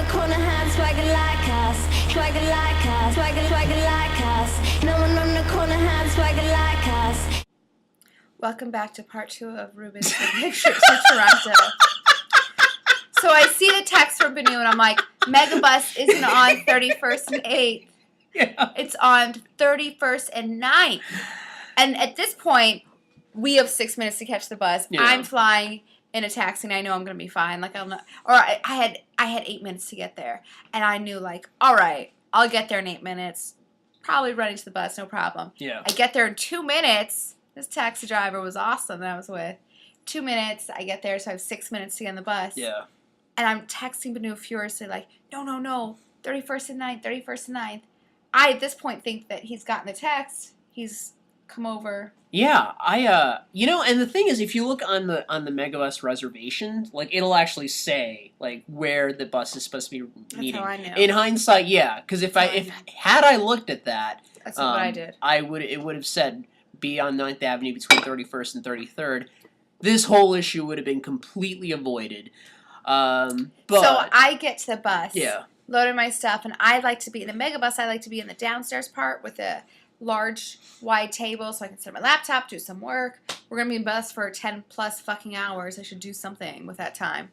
corner had swagger like us, swagger like us, swagger like us. No one on the corner had swagger like us. Welcome back to part 2 of RuBin's Pictures of Toronto. So I see the text from Binu and I'm like, Megabus isn't on 31st and 8th. Yeah. It's on 31st and 9th. And at this point, we have 6 minutes to catch the bus. Yeah. I'm flying in a taxi and I know I'm going to be fine. Like I'm not, or I had 8 minutes to get there. And I knew like, all right, I'll get there in 8 minutes. Probably running to the bus, no problem. Yeah. I get there in 2 minutes. This taxi driver was awesome that I was with. 2 minutes, I get there, so I have 6 minutes to get on the bus. Yeah. And I'm texting Binu furiously like, no, 31st and 9th, 31st and 9th. I, at this point, think that he's gotten the text. He's come over. Yeah, and the thing is, if you look on the Megabus reservation, like, it'll actually say, like, where the bus is supposed to be meeting. That's how I know. In hindsight, yeah, because had I looked at that, That's what I did. it would have said, be on 9th Avenue between 31st and 33rd. This whole issue would have been completely avoided. But So I get to the bus. Yeah. Loaded my stuff, and I like to be in the Megabus. I like to be in the downstairs part with a large, wide table so I can sit on my laptop, do some work. We're going to be in bus for 10 plus fucking hours. I should do something with that time.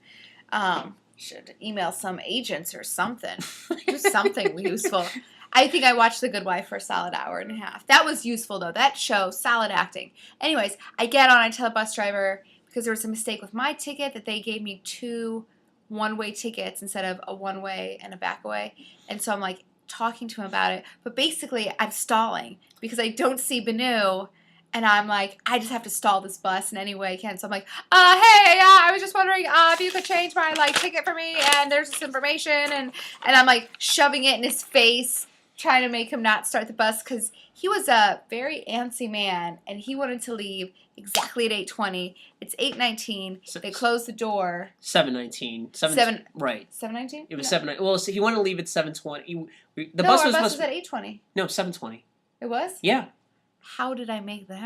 Should email some agents or something. Do something useful. I think I watched The Good Wife for a solid hour and a half. That was useful, though. That show, solid acting. Anyways, I get on, I tell the bus driver, because there was a mistake with my ticket, that they gave me 2 one-way tickets instead of a one-way and a back-away. And so I'm, like, talking to him about it. But basically, I'm stalling because I don't see Binu. And I'm like, I just have to stall this bus in any way I can. So I'm like, hey, I was just wondering if you could change my, like, ticket for me. And there's this information. And I'm, like, shoving it in his face, trying to make him not start the bus because he was a very antsy man and he wanted to leave exactly at 8:20. It's 8:19. They closed the door. 7:19. Right. 7:19? It was 7. Well, so he wanted to leave at 7:20. The bus was at 8:20. No, 7:20. It was? Yeah. How did I make that?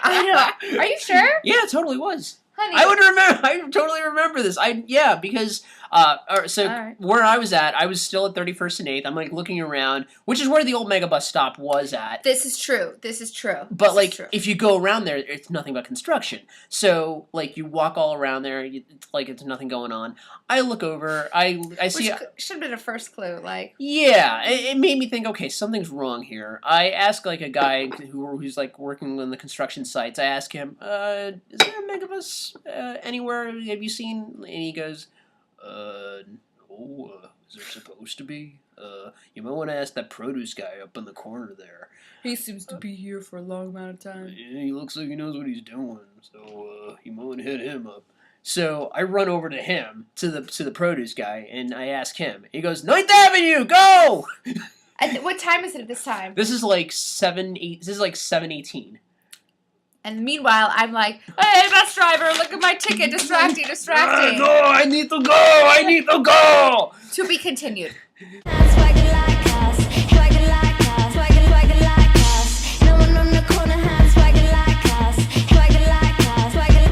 I know. Are you sure? Yeah, it totally was. Honey. I would remember. I totally remember this. Because right. Where I was at, I was still at 31st and 8th. I'm like looking around, which is where the old Megabus stop was at. This is true. But if you go around there, it's nothing but construction. So like you walk all around there, it's nothing going on. I look over, I see. Which should have been a first clue. Like. Yeah, it made me think. Okay, something's wrong here. I ask like a guy who's like working on the construction sites. I ask him, "Is there a Megabus anywhere? Have you seen?" And he goes, no, is there supposed to be? You might want to ask that produce guy up in the corner there. He seems to be here for a long amount of time. Yeah, he looks like he knows what he's doing, so you might want to hit him up. So I run over to him, to the produce guy, and I ask him. He goes, 9th Avenue, go! What time is it at this time? This is like 7:18. And meanwhile, I'm like, hey, bus driver, look at my ticket, distracting. No, I need to go! To be continued. Swagger like us.